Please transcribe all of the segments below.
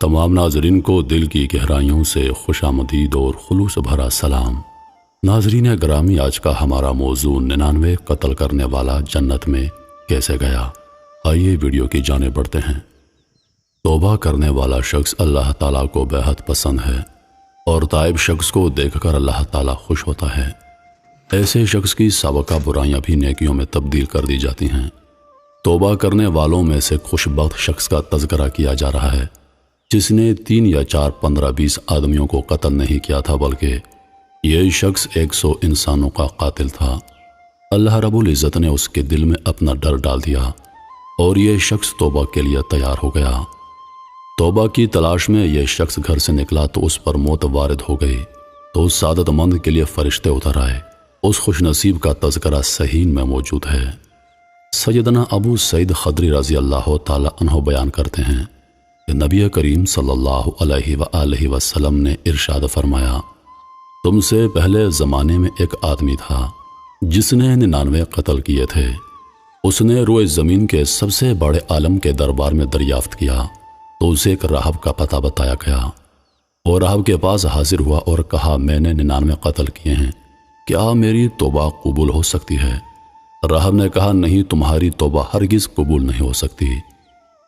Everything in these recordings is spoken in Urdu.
تمام ناظرین کو دل کی گہرائیوں سے خوش آمدید اور خلوص بھرا سلام۔ ناظرین گرامی، آج کا ہمارا موضوع 99 قتل کرنے والا جنت میں کیسے گیا۔ آئیے ویڈیو کی جانب بڑھتے ہیں۔ توبہ کرنے والا شخص اللہ تعالیٰ کو بے حد پسند ہے اور تائب شخص کو دیکھ کر اللہ تعالیٰ خوش ہوتا ہے۔ ایسے شخص کی سابقہ برائیاں بھی نیکیوں میں تبدیل کر دی جاتی ہیں۔ توبہ کرنے والوں میں سے خوش بخت شخص کا تذکرہ کیا جا رہا ہے جس نے 3 یا 4 15 20 آدمیوں کو قتل نہیں کیا تھا، بلکہ یہ شخص 100 انسانوں کا قاتل تھا۔ اللہ رب العزت نے اس کے دل میں اپنا ڈر ڈال دیا اور یہ شخص توبہ کے لیے تیار ہو گیا۔ توبہ کی تلاش میں یہ شخص گھر سے نکلا تو اس پر موت وارد ہو گئی، تو اس سعادت مند کے لیے فرشتے اتر آئے۔ اس خوش نصیب کا تذکرہ صحیح میں موجود ہے۔ سیدنا ابو سعید خدری رضی اللہ تعالی عنہ بیان کرتے ہیں کہ نبی کریم صلی اللہ علیہ وآلہ وسلم نے ارشاد فرمایا، تم سے پہلے زمانے میں ایک آدمی تھا جس نے 99 قتل کیے تھے۔ اس نے روئے زمین کے سب سے بڑے عالم کے دربار میں دریافت کیا تو اسے ایک راہب کا پتہ بتایا گیا۔ اور راہب کے پاس حاضر ہوا اور کہا، میں نے 99 قتل کیے ہیں، کیا میری توبہ قبول ہو سکتی ہے؟ راہب نے کہا، نہیں، تمہاری توبہ ہرگز قبول نہیں ہو سکتی۔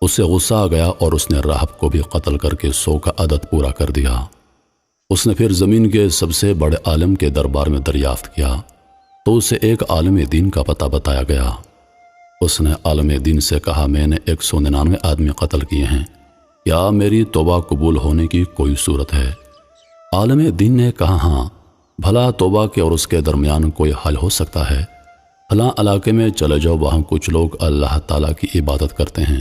اس سے غصہ آ گیا اور اس نے راہب کو بھی قتل کر کے 100 کا عدد پورا کر دیا۔ اس نے پھر زمین کے سب سے بڑے عالم کے دربار میں دریافت کیا تو اسے ایک عالم دین کا پتہ بتایا گیا۔ اس نے عالم دین سے کہا، میں نے 199 آدمی قتل کیے ہیں، کیا میری توبہ قبول ہونے کی کوئی صورت ہے؟ عالم دین نے کہا، ہاں، بھلا توبہ کے اور اس کے درمیان کوئی حل ہو سکتا ہے؟ فلاں علاقے میں چلے جاؤ، وہاں کچھ لوگ اللہ تعالیٰ کی عبادت کرتے ہیں،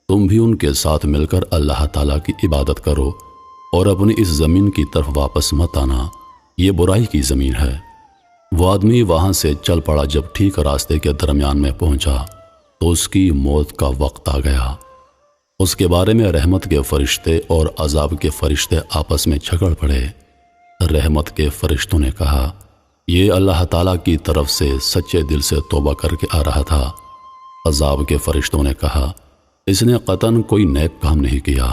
تم بھی ان کے ساتھ مل کر اللہ تعالیٰ کی عبادت کرو اور اپنی اس زمین کی طرف واپس مت آنا، یہ برائی کی زمین ہے۔ وہ آدمی وہاں سے چل پڑا۔ جب ٹھیک راستے کے درمیان میں پہنچا تو اس کی موت کا وقت آ گیا۔ اس کے بارے میں رحمت کے فرشتے اور عذاب کے فرشتے آپس میں جھگڑ پڑے۔ رحمت کے فرشتوں نے کہا، یہ اللہ تعالیٰ کی طرف سے سچے دل سے توبہ کر کے آ رہا تھا۔ عذاب کے فرشتوں نے کہا، اس نے قطعاً کوئی نیک کام نہیں کیا۔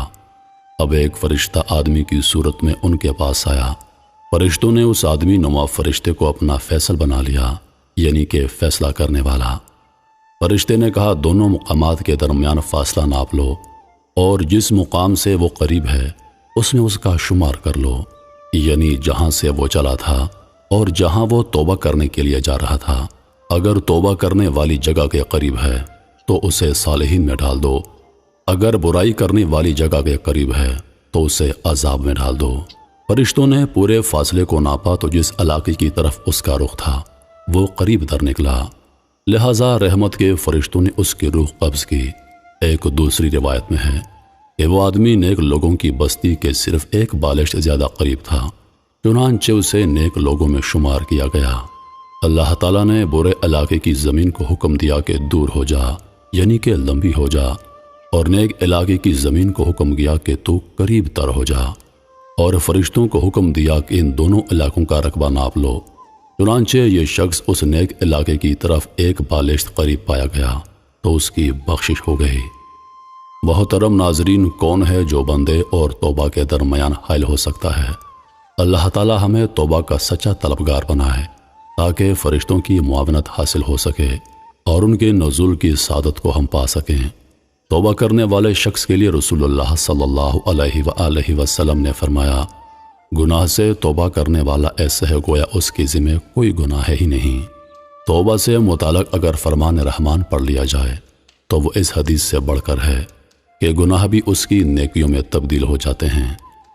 اب ایک فرشتہ آدمی کی صورت میں ان کے پاس آیا۔ فرشتوں نے اس آدمی نما فرشتے کو اپنا فیصل بنا لیا، یعنی کہ فیصلہ کرنے والا۔ فرشتے نے کہا، دونوں مقامات کے درمیان فاصلہ ناپ لو اور جس مقام سے وہ قریب ہے اس میں اس کا شمار کر لو، یعنی جہاں سے وہ چلا تھا اور جہاں وہ توبہ کرنے کے لیے جا رہا تھا۔ اگر توبہ کرنے والی جگہ کے قریب ہے تو اسے صالحین میں ڈال دو، اگر برائی کرنے والی جگہ کے قریب ہے تو اسے عذاب میں ڈال دو۔ فرشتوں نے پورے فاصلے کو ناپا تو جس علاقے کی طرف اس کا رخ تھا وہ قریب در نکلا، لہٰذا رحمت کے فرشتوں نے اس کی روح قبض کی۔ ایک دوسری روایت میں ہے کہ وہ آدمی نیک لوگوں کی بستی کے صرف ایک بالش سے زیادہ قریب تھا، چنانچہ اسے نیک لوگوں میں شمار کیا گیا۔ اللہ تعالیٰ نے برے علاقے کی زمین کو حکم دیا کہ دور ہو جا، یعنی کہ لمبی ہو جا، اور نیک علاقے کی زمین کو حکم دیا کہ تو قریب تر ہو جا، اور فرشتوں کو حکم دیا کہ ان دونوں علاقوں کا رقبہ ناپ لو۔ چنانچہ یہ شخص اس نیک علاقے کی طرف ایک بالشت قریب پایا گیا تو اس کی بخشش ہو گئی۔ محترم ناظرین، کون ہے جو بندے اور توبہ کے درمیان حائل ہو سکتا ہے؟ اللہ تعالی ہمیں توبہ کا سچا طلبگار بنائے تاکہ فرشتوں کی معاونت حاصل ہو سکے اور ان کے نزول کی سعادت کو ہم پا سکیں۔ توبہ کرنے والے شخص کے لیے رسول اللہ صلی اللہ علیہ وآلہ وسلم نے فرمایا، گناہ سے توبہ کرنے والا ایسے ہے گویا اس کی ذمہ کوئی گناہ ہے ہی نہیں۔ توبہ سے متعلق اگر فرمان رحمان پڑھ لیا جائے تو وہ اس حدیث سے بڑھ کر ہے کہ گناہ بھی اس کی نیکیوں میں تبدیل ہو جاتے ہیں۔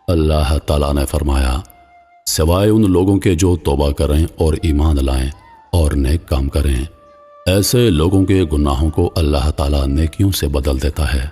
اللہ تعالیٰ نے فرمایا، سوائے ان لوگوں کے جو توبہ کریں اور ایمان لائیں اور نیک کام کریں، ایسے لوگوں کے گناہوں کو اللہ تعالیٰ نیکیوں سے بدل دیتا ہے۔